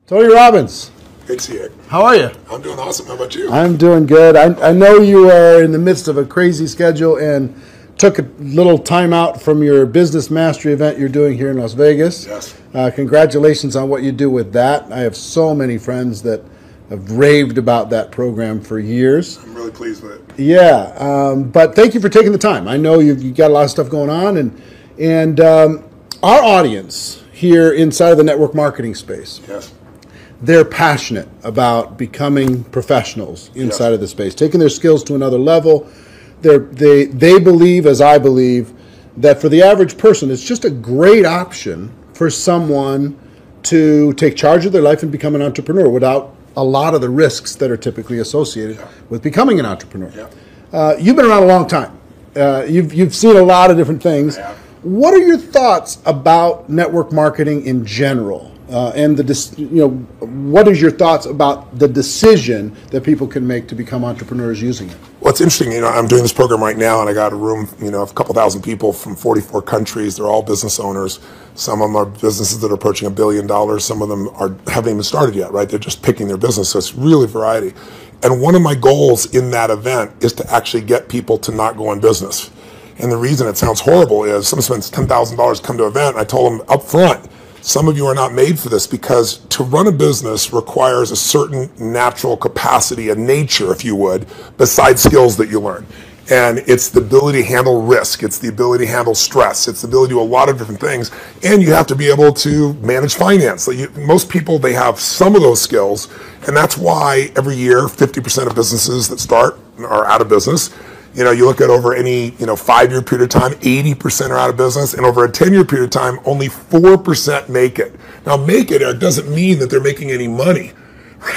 Tony Robbins, Good to see you. how are you? I'm doing awesome. How about you? I'm doing good. I know you are in the midst of a crazy schedule and took a little time out from your business mastery event you're doing here in Las Vegas. Yes. Congratulations on what you do with that. I have so many friends that have raved about that program for years. I'm really pleased with it. Yeah, but thank you for taking the time. I know you've got a lot of stuff going on, and our audience here inside of the network marketing space, Yes. they're passionate about becoming professionals inside Yes. of the space, taking their skills to another level. They believe, as I believe, that for the average person, it's just a great option for someone to take charge of their life and become an entrepreneur without a lot of the risks that are typically associated with becoming an entrepreneur. Yeah. You've been around a long time. You've seen a lot of different things. I have. What are your thoughts about network marketing in general? And what is your thoughts about the decision that people can make to become entrepreneurs using it? Well, it's interesting. I'm doing this program right now, and I got a room, of a couple thousand people from 44 countries. They're all business owners. Some of them are businesses that are approaching $1 billion. Some of them haven't even started yet, right? They're just picking their business. So it's really variety. And one of my goals in that event is to actually get people to not go in business. And the reason it sounds horrible is someone spends $10,000 to come to an event. I told them up front, some of you are not made for this because to run a business requires a certain natural capacity, a nature, if you would, besides skills that you learn. And it's the ability to handle risk. It's the ability to handle stress. It's the ability to do a lot of different things. And you have to be able to manage finance. Most people, they have some of those skills. And that's why every year, 50% of businesses that start are out of business. You look at over any 5-year period of time, 80% are out of business, and over a 10-year period of time, only 4% make it. Now, make it doesn't mean that they're making any money,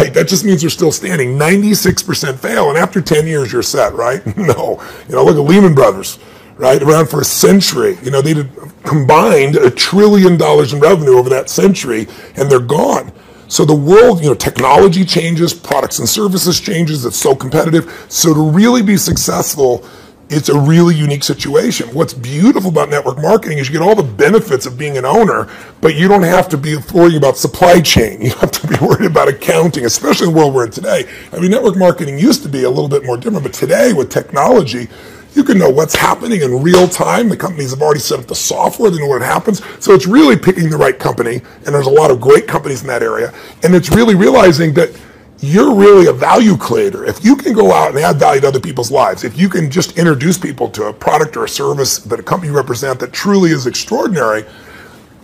right? That just means they're still standing. 96% fail, and after 10 years, you're set, right? No. Look at Lehman Brothers, right? Around for a century. They did combined $1 trillion in revenue over that century, and they're gone. So the world, technology changes, products and services changes, it's so competitive. So to really be successful, it's a really unique situation. What's beautiful about network marketing is you get all the benefits of being an owner, but you don't have to be worried about supply chain. You don't have to be worried about accounting, especially in the world we're in today. Network marketing used to be a little bit more different, but today with technology, you can know what's happening in real time. The companies have already set up the software. They know what happens. So it's really picking the right company, and there's a lot of great companies in that area. And it's really realizing that you're really a value creator. If you can go out and add value to other people's lives, if you can just introduce people to a product or a service that a company you represent that truly is extraordinary,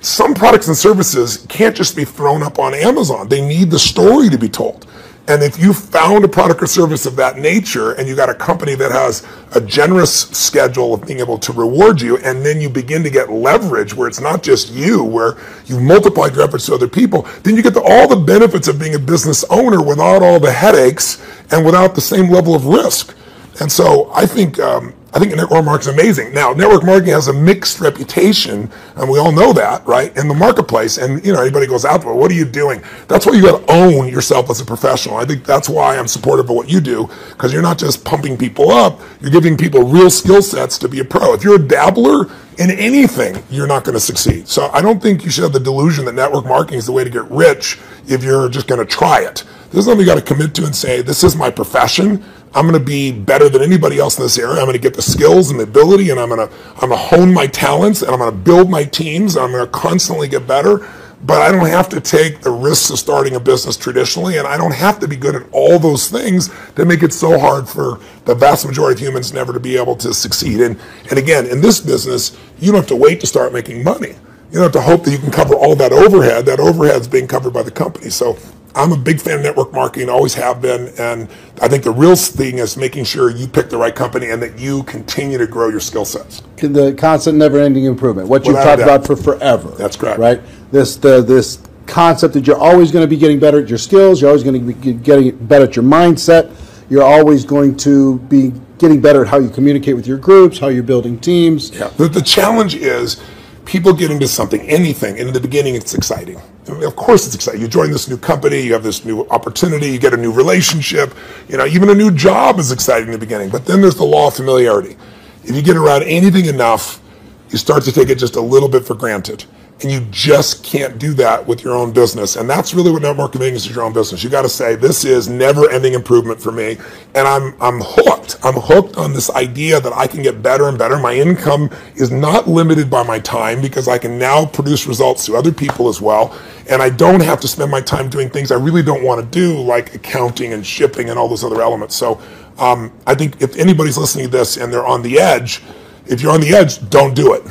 some products and services can't just be thrown up on Amazon. They need the story to be told. And if you found a product or service of that nature and you got a company that has a generous schedule of being able to reward you, and then you begin to get leverage where it's not just you, where you've multiplied your efforts to other people, then you get all the benefits of being a business owner without all the headaches and without the same level of risk. And so I think network marketing is amazing. Now, network marketing has a mixed reputation, and we all know that, right, in the marketplace. And, anybody goes out, well, what are you doing? That's why you got to own yourself as a professional. I think that's why I'm supportive of what you do, because you're not just pumping people up, you're giving people real skill sets to be a pro. If you're a dabbler in anything, you're not going to succeed. So I don't think you should have the delusion that network marketing is the way to get rich if you're just going to try it. This is something you got to commit to and say, this is my profession. I'm going to be better than anybody else in this area. I'm going to get the skills and the ability, and I'm going to hone my talents, and I'm going to build my teams, and I'm going to constantly get better. But I don't have to take the risks of starting a business traditionally, and I don't have to be good at all those things that make it so hard for the vast majority of humans never to be able to succeed. And again, in this business, you don't have to wait to start making money. You don't have to hope that you can cover all that overhead. That overhead is being covered by the company. So I'm a big fan of network marketing, always have been, and I think the real thing is making sure you pick the right company and that you continue to grow your skill sets. The constant, never-ending improvement, what you've talked about for forever. That's correct. Right? This concept that you're always going to be getting better at your skills, you're always going to be getting better at your mindset, you're always going to be getting better at how you communicate with your groups, how you're building teams. Yeah. The challenge is people get into something, anything, and in the beginning it's exciting. Of course it's exciting. You join this new company, you have this new opportunity, you get a new relationship, even a new job is exciting in the beginning, but then there's the law of familiarity. If you get around anything enough, you start to take it just a little bit for granted. And you just can't do that with your own business. And that's really what network marketing is your own business. You got to say, this is never-ending improvement for me. And I'm hooked. I'm hooked on this idea that I can get better and better. My income is not limited by my time because I can now produce results to other people as well. And I don't have to spend my time doing things I really don't want to do, like accounting and shipping and all those other elements. So I think if anybody's listening to this and they're on the edge, if you're on the edge, don't do it.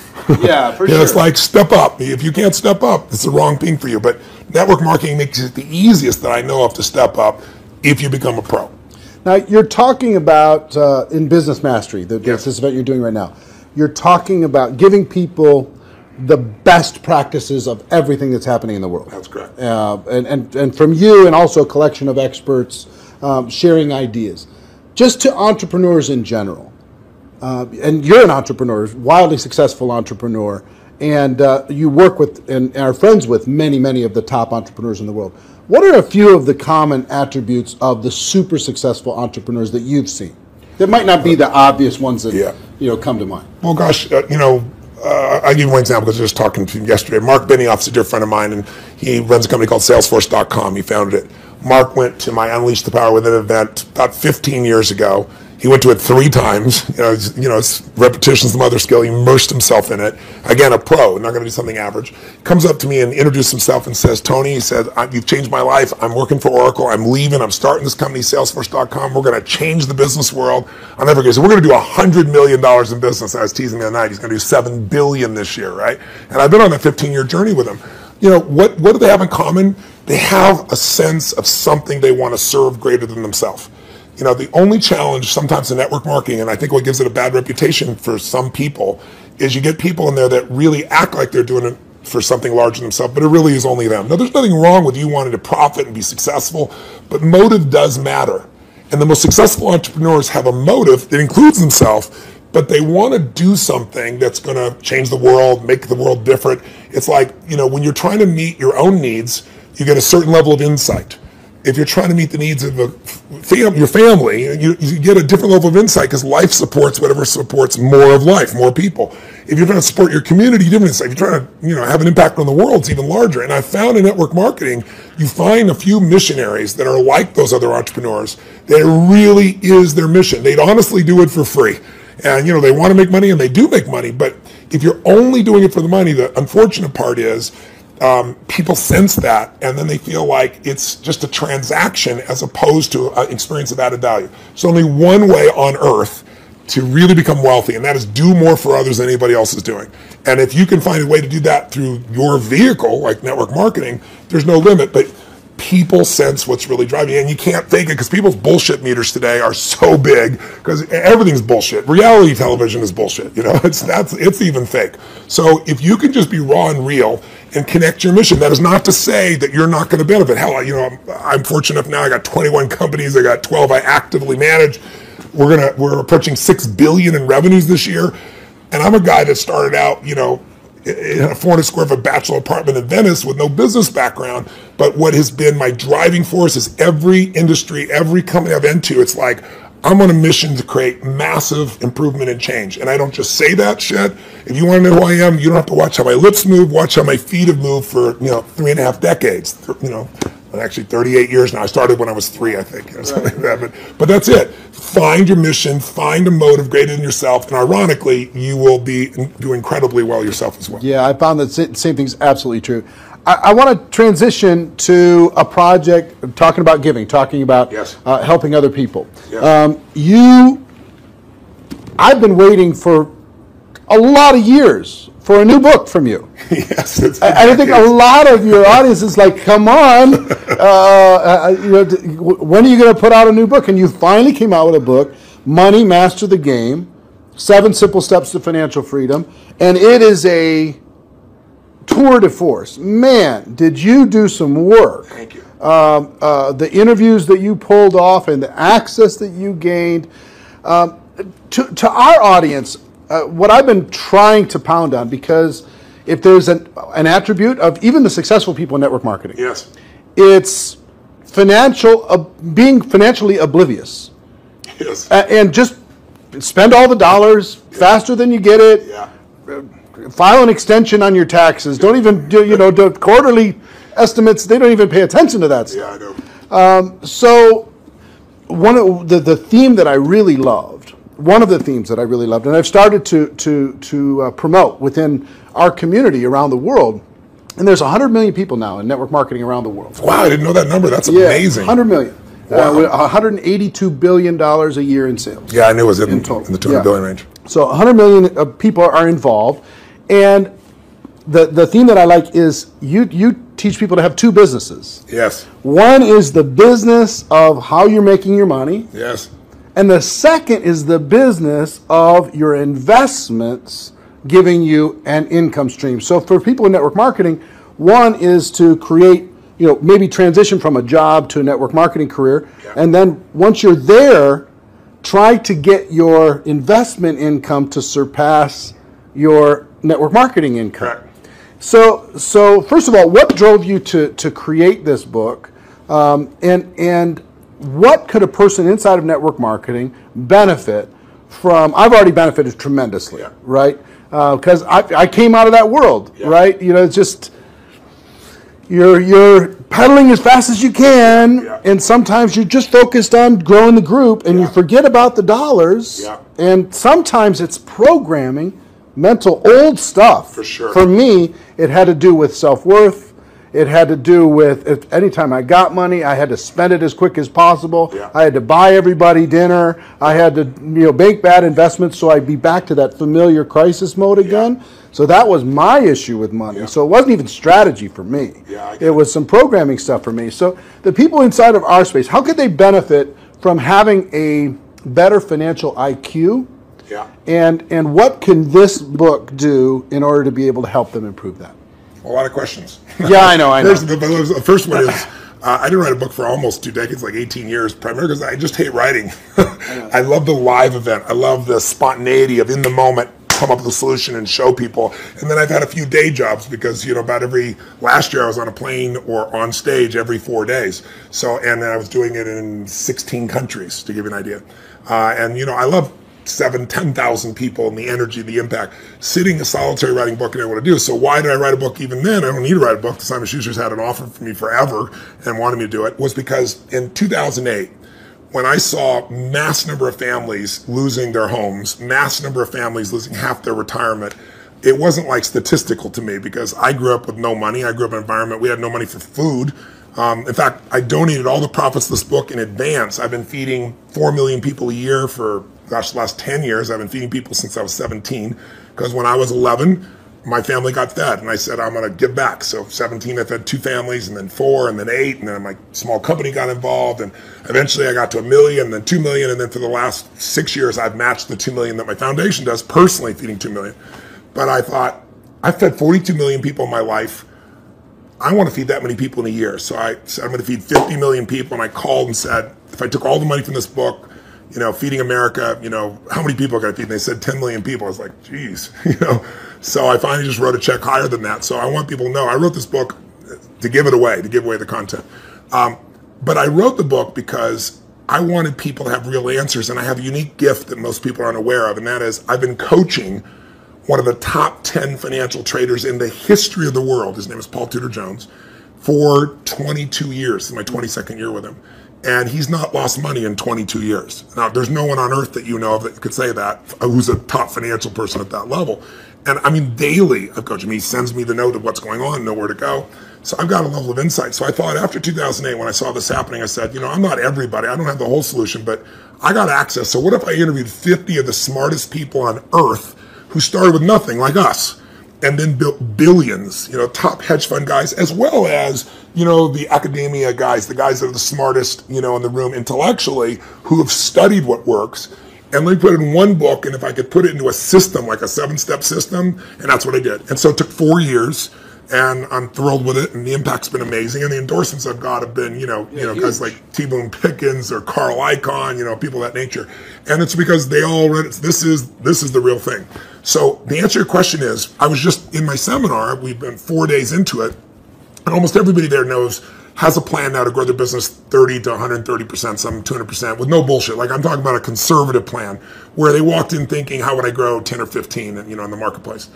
Yeah, for sure. It's like step up. If you can't step up, it's the wrong thing for you. But network marketing makes it the easiest that I know of to step up if you become a pro. Now, you're talking about, in Business Mastery, Yes. this event you're doing right now, you're talking about giving people the best practices of everything that's happening in the world. That's correct. And from you and also a collection of experts sharing ideas. Just to entrepreneurs in general. And you're an entrepreneur, wildly successful entrepreneur, and you work with and are friends with many, many of the top entrepreneurs in the world. What are a few of the common attributes of the super successful entrepreneurs that you've seen? That might not be the obvious ones that come to mind. Well, gosh, I'll give you one example because I was just talking to him yesterday. Mark Benioff's a dear friend of mine, and he runs a company called Salesforce.com. He founded it. Mark went to my Unleash the Power Within event about 15 years ago. He went to it 3 times. It's repetition's the mother skill. He immersed himself in it. Again, a pro, not going to do something average. Comes up to me and introduces himself and says, Tony, he said, you've changed my life. I'm working for Oracle. I'm leaving. I'm starting this company, Salesforce.com. We're going to change the business world. I'll never forget. So we're going to do $100 million in business. I was teasing the other night. He's going to do $7 billion this year, right? And I've been on that 15-year journey with him. What do they have in common? They have a sense of something they want to serve greater than themselves. The only challenge sometimes in network marketing, and I think what gives it a bad reputation for some people, is you get people in there that really act like they're doing it for something larger than themselves, but it really is only them. Now, there's nothing wrong with you wanting to profit and be successful, but motive does matter. And the most successful entrepreneurs have a motive that includes themselves, but they want to do something that's going to change the world, make the world different. It's like, when you're trying to meet your own needs, you get a certain level of insight. If you're trying to meet the needs of your family, you get a different level of insight because life supports whatever supports more of life, more people. If you're trying to support your community, different insight. If you're trying to have an impact on the world, it's even larger. And I found in network marketing, you find a few missionaries that are like those other entrepreneurs that it really is their mission. They'd honestly do it for free. And, they want to make money, and they do make money. But if you're only doing it for the money, the unfortunate part is people sense that, and then they feel like it's just a transaction as opposed to an experience of added value. There's only one way on earth to really become wealthy, and that is do more for others than anybody else is doing. And if you can find a way to do that through your vehicle, like network marketing, there's no limit. But people sense what's really driving you, and you can't fake it because people's bullshit meters today are so big because everything's bullshit. Reality television is bullshit. It's even fake. So if you can just be raw and real and connect your mission, that is not to say that you're not going to benefit. Hell, I'm fortunate enough now. I got 21 companies. I got 12 I actively manage. We're approaching $6 billion in revenues this year, and I'm a guy that started out, in a 400 square foot bachelor apartment in Venice with no business background. But what has been my driving force is every industry, every company I've into, it's like, I'm on a mission to create massive improvement and change. And I don't just say that shit. If you want to know who I am, you don't have to watch how my lips move, watch how my feet have moved for, 3.5 decades, actually 38 years now. I started when I was 3, I think, something like that. But that's it. Find your mission, find a motive greater than yourself, and ironically, you will do incredibly well yourself as well. Yeah, I found that same thing's absolutely true. I want to transition to a project, talking about giving, talking about helping other people. Yes. I've been waiting for a lot of years for a new book from you. Yes, I think a lot of your audience is like, come on, when are you going to put out a new book? And you finally came out with a book, Money, Master the Game, 7 Simple Steps to Financial Freedom, and it is a tour de force. Man, did you do some work. Thank you. The interviews that you pulled off and the access that you gained. To our audience, what I've been trying to pound on, because if there's an attribute of even the successful people in network marketing, yes, it's being financially oblivious. Yes. And just spend all the dollars faster than you get it. Yeah. file an extension on your taxes. Don't even do, do quarterly estimates. They don't even pay attention to that stuff. Yeah, I know. So one of the theme that I really loved, one of the themes that I really loved, and I've started to promote within our community around the world, and there's 100 million people now in network marketing around the world. Wow, I didn't know that number. That's amazing. 100 million. Wow. $182 billion a year in sales. Yeah, I knew it was in the 200 billion range. So 100 million people are involved, and the theme that I like is you teach people to have two businesses. Yes. One is the business of how you're making your money. Yes. And the second is the business of your investments giving you an income stream. So for people in network marketing, one is to create, maybe transition from a job to a network marketing career. Yeah. And then once you're there, try to get your investment income to surpass your network marketing income. Correct. So first of all, what drove you to create this book? And what could a person inside of network marketing benefit from? I've already benefited tremendously, yeah. Right? Because I came out of that world, yeah. Right? It's just you're pedaling as fast as you can, yeah. And sometimes you're just focused on growing the group, and yeah. You forget about the dollars. Yeah. And sometimes it's programming, mental old stuff. For sure. For me, it had to do with self-worth. It had to do with anytime I got money, I had to spend it as quick as possible. Yeah. I had to buy everybody dinner. I had to make bad investments so I'd be back to that familiar crisis mode again. Yeah. So that was my issue with money. Yeah. So it wasn't even strategy for me. Yeah, it was some programming stuff for me. So the people inside of our space, how could they benefit from having a better financial IQ? Yeah. And what can this book do in order to be able to help them improve that? A lot of questions. Yeah, I know. The first one is, I didn't write a book for almost 2 decades, like 18 years, primarily because I just hate writing. I love the live event. I love the spontaneity of in the moment, come up with a solution and show people. And then I've had a few day jobs because, last year I was on a plane or on stage every 4 days. And then I was doing it in 16 countries, to give you an idea. I love 10,000 people and the energy, the impact. Sitting a solitary writing book, I didn't want to do. So why did I write a book even then? I don't need to write a book. Simon Schuster's had an offer for me forever and wanted me to do it. Was because in 2008, when I saw mass number of families losing their homes, mass number of families losing half their retirement, it wasn't like statistical to me because I grew up with no money. I grew up in an environment, we had no money for food. In fact, I donated all the profits of this book in advance. I've been feeding 4 million people a year for the last 10 years. I've been feeding people since I was 17, because when I was 11, my family got fed, and I said, I'm going to give back. So 17, I fed 2 families, and then 4, and then 8, and then my small company got involved, and eventually I got to $1 million, and then 2 million, and then for the last 6 years, I've matched the 2 million that my foundation does, personally feeding 2 million. But I thought, I fed 42 million people in my life. I want to feed that many people in a year. So I said, I'm going to feed 50 million people, and I called and said, if I took all the money from this book, feeding America, how many people can I feed? And they said 10 million people. I was like, geez, So I finally just wrote a check higher than that. So I want people to know I wrote this book to give it away, to give away the content. But I wrote the book because I wanted people to have real answers, and I have a unique gift that most people aren't aware of, and that is I've been coaching one of the top 10 financial traders in the history of the world. His name is Paul Tudor Jones, for 22 years. This is my 22nd year with him. And he's not lost money in 22 years. Now, there's no one on earth that you know of that could say that, who's a top financial person at that level. And I mean, daily, I've coached him. He sends me the note of what's going on, know where to go. So I've got a level of insight. So I thought after 2008, when I saw this happening, I said, I'm not everybody. I don't have the whole solution, but I got access. So what if I interviewed 50 of the smartest people on earth who started with nothing, like us, and then built billions, top hedge fund guys, as well as, the academia guys, the guys that are the smartest, in the room intellectually, who have studied what works. And let me put it in one book, and if I could put it into a system, like a 7-step system, and that's what I did. And so it took 4 years, and I'm thrilled with it, and the impact's been amazing, and the endorsements I've got have been, guys like T. Boone Pickens or Carl Icahn, people of that nature. And it's because they all read it. This is the real thing. So the answer to your question is, I was just in my seminar, we've been 4 days into it, and almost everybody there has a plan now to grow their business 30 to 130%, some 200%, with no bullshit. Like I'm talking about a conservative plan where they walked in thinking, how would I grow 10 or 15 in the marketplace?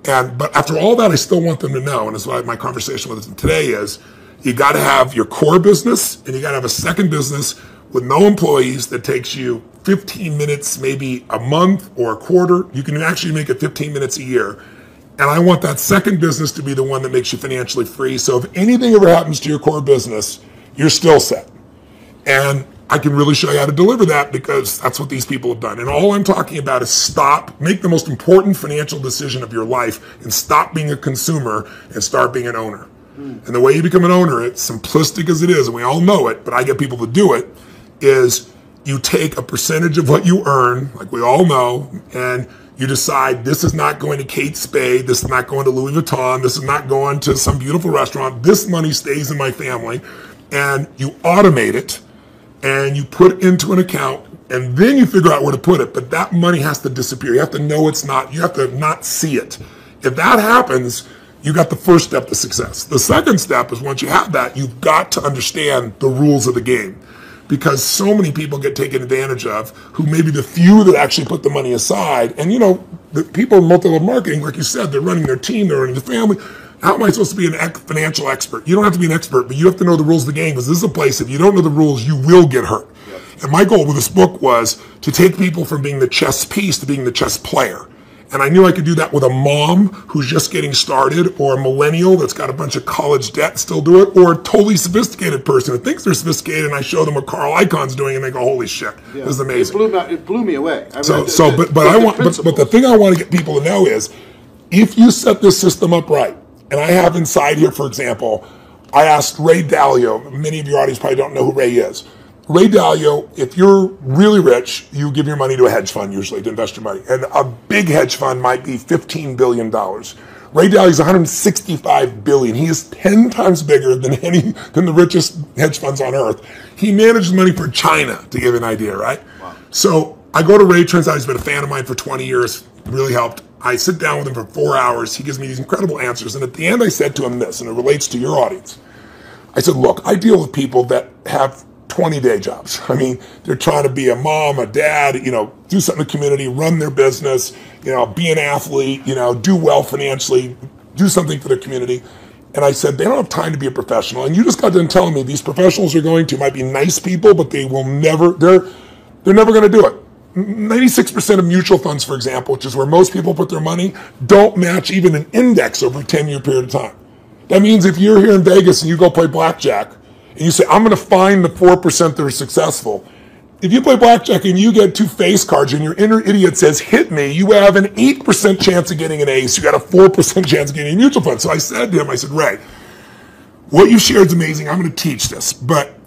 But after all that, I still want them to know, and that's why my conversation with them today is, you got to have your core business, and you got to have a second business with no employees that takes you 15 minutes, maybe a month or a quarter. You can actually make it 15 minutes a year. And I want that second business to be the one that makes you financially free. So if anything ever happens to your core business, you're still set. And I can really show you how to deliver that, because that's what these people have done. And all I'm talking about is make the most important financial decision of your life, and stop being a consumer and start being an owner. And the way you become an owner, it's simplistic as it is, and we all know it, but I get people to do it, is you take a percentage of what you earn, like we all know, and you decide, this is not going to Kate Spade, this is not going to Louis Vuitton, this is not going to some beautiful restaurant, this money stays in my family, and you automate it, and you put it into an account, and then you figure out where to put it, but that money has to disappear. You have to know it's not, you have to not see it. If that happens, you got the first step to success. The second step is, once you have that, you've got to understand the rules of the game. Because so many people get taken advantage of, who may be the few that actually put the money aside. And the people in multi-level marketing, like you said, they're running their team, they're running the family. How am I supposed to be a financial expert? You don't have to be an expert, but you have to know the rules of the game, because this is a place, if you don't know the rules, you will get hurt. Yep. And my goal with this book was to take people from being the chess piece to being the chess player. And I knew I could do that with a mom who's just getting started, or a millennial that's got a bunch of college debt and still do it, or a totally sophisticated person who thinks they're sophisticated, and I show them what Carl Icahn's doing, and they go, holy shit, this is amazing. It blew me away. But the thing I want to get people to know is, if you set this system up right, and I have inside here, for example, I asked Ray Dalio, many of your audience probably don't know who Ray is. Ray Dalio, if you're really rich, you give your money to a hedge fund usually to invest your money. And a big hedge fund might be $15 billion. Ray Dalio's $165 billion. He is 10 times bigger than the richest hedge funds on earth. He manages money for China, to give you an idea, right? Wow. So I go to Ray, turns out he's been a fan of mine for 20 years, really helped. I sit down with him for 4 hours. He gives me these incredible answers. And at the end, I said to him this, and it relates to your audience. I said, look, I deal with people that have 20-day jobs. I mean, they're trying to be a mom, a dad, do something in the community, run their business, be an athlete, do well financially, do something for their community. And I said, they don't have time to be a professional. And you just got done telling me these professionals are going to, might be nice people, but they will never, they're never going to do it. 96% of mutual funds, for example, which is where most people put their money, don't match even an index over a 10-year period of time. That means if you're here in Vegas and you go play blackjack, and you say, I'm going to find the 4% that are successful. If you play blackjack and you get 2 face cards and your inner idiot says, hit me, you have an 8% chance of getting an ace. You got a 4% chance of getting a mutual fund. So I said to him, I said, Ray, what you shared is amazing. I'm going to teach this. But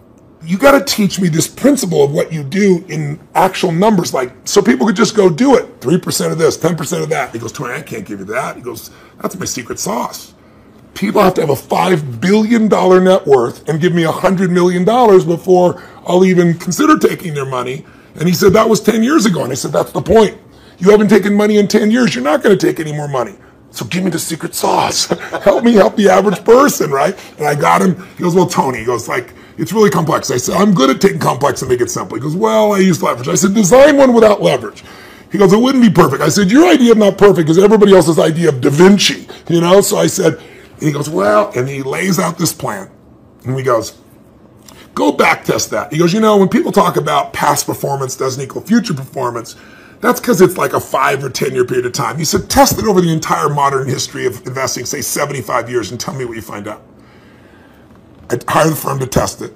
you got to teach me this principle of what you do in actual numbers, so people could just go do it. 3% of this, 10% of that. He goes, Tony, I can't give you that. He goes, that's my secret sauce. People have to have a $5 billion net worth and give me $100 million before I'll even consider taking their money. And he said, that was 10 years ago. And I said, that's the point. You haven't taken money in 10 years. You're not going to take any more money. So give me the secret sauce. Help me help the average person, right? And I got him. He goes, well, Tony, he goes, it's really complex. I said, I'm good at taking complex and make it simple. He goes, well, I use leverage. I said, design one without leverage. He goes, it wouldn't be perfect. I said, your idea is not perfect because everybody else's idea of Da Vinci, So I said, and he goes, well, and he lays out this plan. And he goes, go back test that. He goes, when people talk about past performance doesn't equal future performance, that's because it's like a 5 or 10 year period of time. He said, test it over the entire modern history of investing, say 75 years, and tell me what you find out. I hired the firm to test it.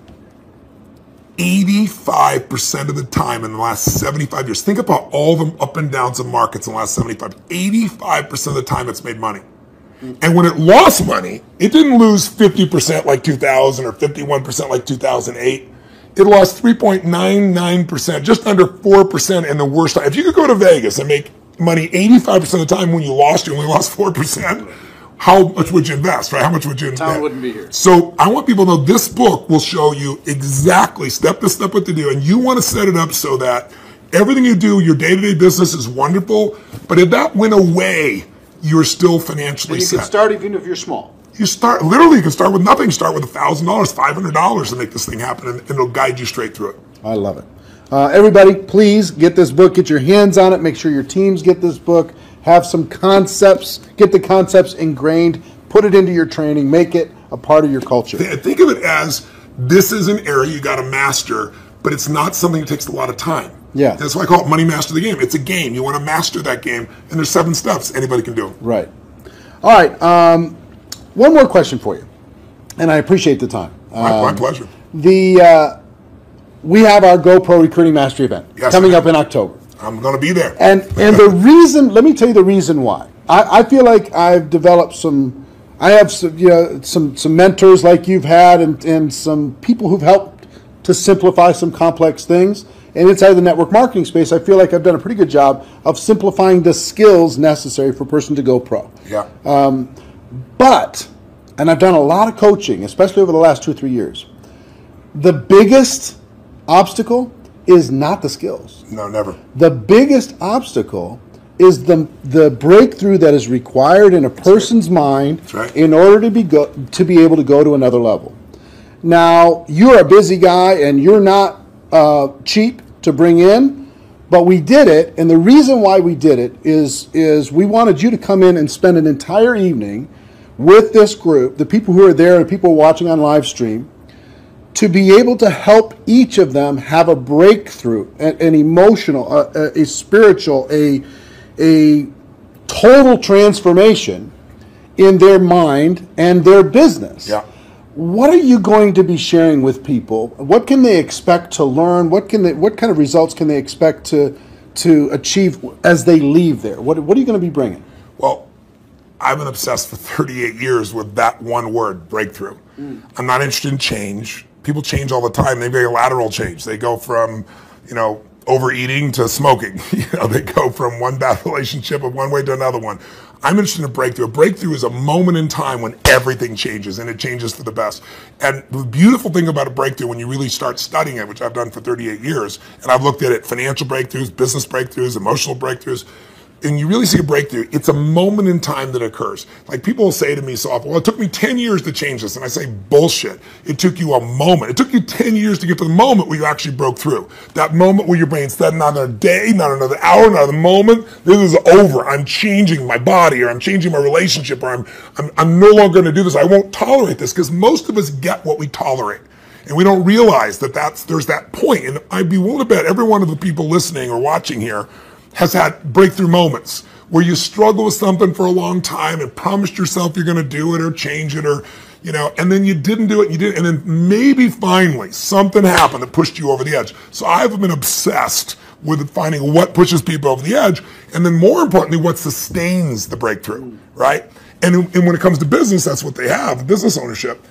85% of the time in the last 75 years, think about all the up and downs of markets in the last 85% of the time it's made money. And when it lost money, it didn't lose 50% like 2000 or 51% like 2008. It lost 3.99%, just under 4% in the worst time. If you could go to Vegas and make money 85% of the time, when you only lost 4%, how much would you invest, right? How much would you invest? Town wouldn't be here. So I want people to know this book will show you exactly step to step what to do. And you want to set it up so that everything you do, your day-to-day business is wonderful. But if that went away, you're still financially set. You can start even if you're small. You can start with nothing. Start with $1,000, $500 to make this thing happen, and it'll guide you straight through it. I love it. Everybody, please get this book. Get your hands on it. Make sure your teams get this book. have some concepts, get the concepts ingrained, put it into your training, make it a part of your culture. Think of it as this is an area you got to master, but it's not something that takes a lot of time. Yeah. That's why I call it money master the game. It's a game. You want to master that game, and there's 7 steps. Anybody can do it. Right. All right. One more question for you, and I appreciate the time. My pleasure. We have our GoPro Recruiting Mastery event coming up in October. I'm going to be there. And the reason, let me tell you the reason why. I feel like I've developed some mentors like you've had and some people who've helped to simplify some complex things. And inside of the network marketing space, I feel like I've done a pretty good job of simplifying the skills necessary for a person to go pro. Yeah. And I've done a lot of coaching, especially over the last 2 or 3 years. The biggest obstacle is not the skills. No, never. The biggest obstacle is the breakthrough that is required in a person's mind in order to be able to go to another level. Now, you're a busy guy and you're not cheap to bring in, but we did it, and the reason why we did it is we wanted you to come in and spend an entire evening with this group, the people who are there and people watching on live stream, to be able to help each of them have a breakthrough, an emotional, a spiritual, a total transformation in their mind and their business. Yeah. What are you going to be sharing with people? What can they expect to learn? What kind of results can they expect to achieve as they leave there? What are you going to be bringing? Well, I've been obsessed for 38 years with that one word, breakthrough. I'm not interested in change. People change all the time. They make a lateral change. They go from, overeating to smoking. They go from one bad relationship of one way to another one. I'm interested in a breakthrough. A breakthrough is a moment in time when everything changes, and it changes for the best. And the beautiful thing about a breakthrough, when you really start studying it, which I've done for 38 years, and I've looked at it, financial breakthroughs, business breakthroughs, emotional breakthroughs, and you really see a breakthrough, it's a moment in time that occurs. Like people will say to me so often, well, it took me 10 years to change this. And I say, bullshit. It took you a moment. It took you 10 years to get to the moment where you actually broke through. That moment where your brain said, not another day, not another hour, not another moment. This is over. I'm changing my body, or I'm changing my relationship, or I'm no longer going to do this. I won't tolerate this, because most of us get what we tolerate. And we don't realize that there's that point. And I'd be willing to bet every one of the people listening or watching here has had breakthrough moments where you struggle with something for a long time and promised yourself you're going to do it or change it, or, and then you didn't do it, and then maybe finally something happened that pushed you over the edge. So I've been obsessed with finding what pushes people over the edge, and then more importantly, what sustains the breakthrough, right? And when it comes to business, that's what they have, business ownership.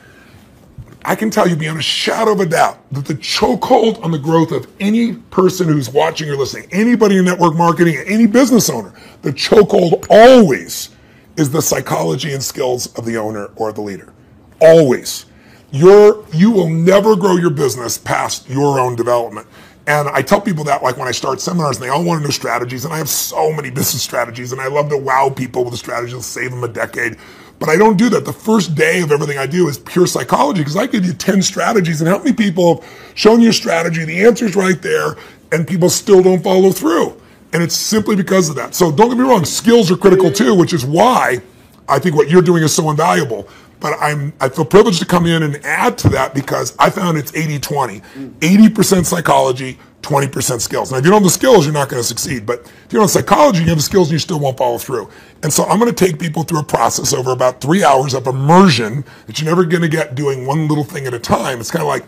I can tell you beyond a shadow of a doubt that the chokehold on the growth of any person who's watching or listening, anybody in network marketing, any business owner, the chokehold always is the psychology and skills of the owner or the leader. Always. You will never grow your business past your own development. And I tell people that, like when I start seminars, and they all want to know strategies, and I have so many business strategies, and I love to wow people with the strategies that'll save them a decade. But I don't do that. The first day of everything I do is pure psychology, because I give you 10 strategies, and how many people have shown you a strategy, the answer's right there, and people still don't follow through. And it's simply because of that. So don't get me wrong, skills are critical too, which is why I think what you're doing is so invaluable. But I feel privileged to come in and add to that, because I found it's 80-20. 80% psychology, 20% skills. Now, if you don't have the skills, you're not going to succeed. But if you don't have psychology, you have the skills and you still won't follow through. And so I'm going to take people through a process over about 3 hours of immersion that you're never going to get doing one little thing at a time. It's kind of like,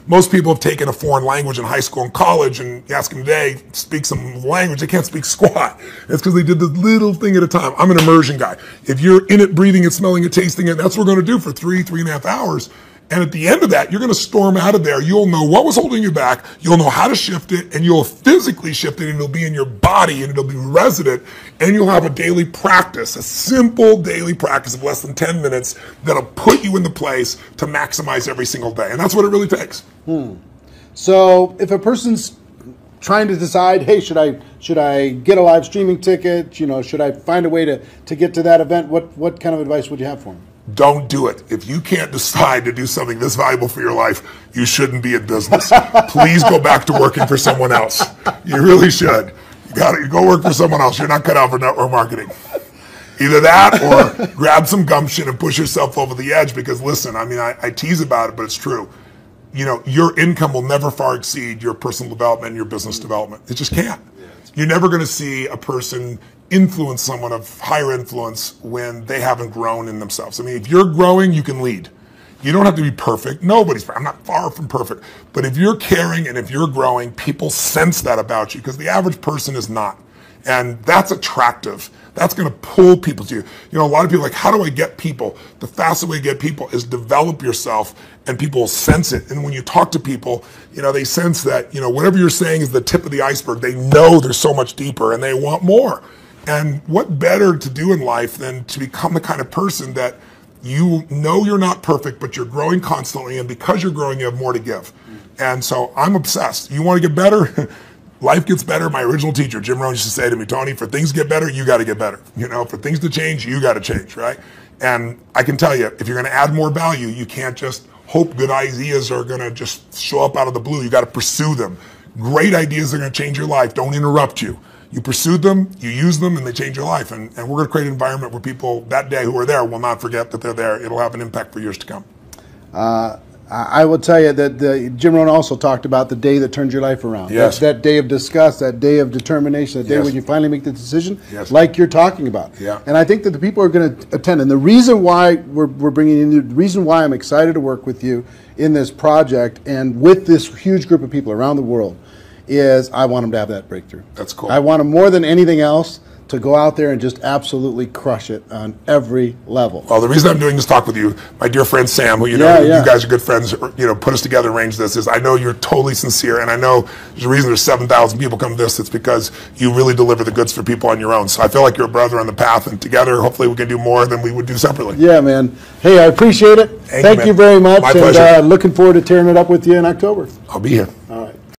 most people have taken a foreign language in high school and college, and you ask them today, speak some language, they can't speak squat. It's because they did the little thing at a time. I'm an immersion guy. If you're in it, breathing it, smelling it, tasting it, that's what we're going to do for 3.5 hours. And at the end of that, you're going to storm out of there. You'll know what was holding you back. You'll know how to shift it, and you'll physically shift it, and it'll be in your body, and it'll be resident, and you'll have a daily practice, a simple daily practice of less than 10 minutes that'll put you in the place to maximize every single day. And that's what it really takes. So if a person's trying to decide, hey, should I get a live streaming ticket? Should I find a way to get to that event? What kind of advice would you have for them? Don't do it. If you can't decide to do something this valuable for your life, you shouldn't be in business. Please go back to working for someone else. You really should. You got to go work for someone else. You're not cut out for network marketing. Either that or grab some gumption and push yourself over the edge because, listen, I mean, I tease about it, but it's true. You know, your income will never far exceed your personal development and your business development. It just can't. You're never going to see a person influence someone of higher influence when they haven't grown in themselves. I mean, if you're growing, you can lead. You don't have to be perfect. Nobody's, I'm not far from perfect. But if you're caring and if you're growing, people sense that about you because the average person is not. And that's attractive. That's going to pull people to you. You know, a lot of people are like, how do I get people? The fastest way to get people is develop yourself and people will sense it. And when you talk to people, you know, they sense that, you know, whatever you're saying is the tip of the iceberg. They know there's so much deeper and they want more. And what better to do in life than to become the kind of person that you know you're not perfect, but you're growing constantly. And because you're growing, you have more to give. And so I'm obsessed. You want to get better? Life gets better. My original teacher, Jim Rohn, used to say to me, Tony, for things to get better, you got to get better. You know, for things to change, you got to change, right? And I can tell you, if you're going to add more value, you can't just hope good ideas are going to just show up out of the blue. You got to pursue them. Great ideas are going to change your life. Don't interrupt you. You pursue them, you use them, and they change your life. And we're going to create an environment where people that day who are there will not forget that they're there. It'll have an impact for years to come. I will tell you that Jim Rohn also talked about the day that turns your life around. Yes. That day of disgust, that day of determination, that day Yes. when you finally make the decision, Yes. like you're talking about. Yeah. And I think that the people are going to attend. And the reason why we're bringing in you, the reason why I'm excited to work with you in this project and with this huge group of people around the world is I want them to have that breakthrough. That's cool. I want them more than anything else to go out there and just absolutely crush it on every level. Well, the reason I'm doing this talk with you, my dear friend Sam, who you know, you guys are good friends, you know, put us together and arranged this, is I know you're totally sincere, and I know there's a reason there's 7,000 people come to this. It's because you really deliver the goods for people on your own. So I feel like you're a brother on the path, and together, hopefully, we can do more than we would do separately. Yeah, man. Hey, I appreciate it. Thank you man. very much. My and pleasure. Looking forward to tearing it up with you in October. I'll be here.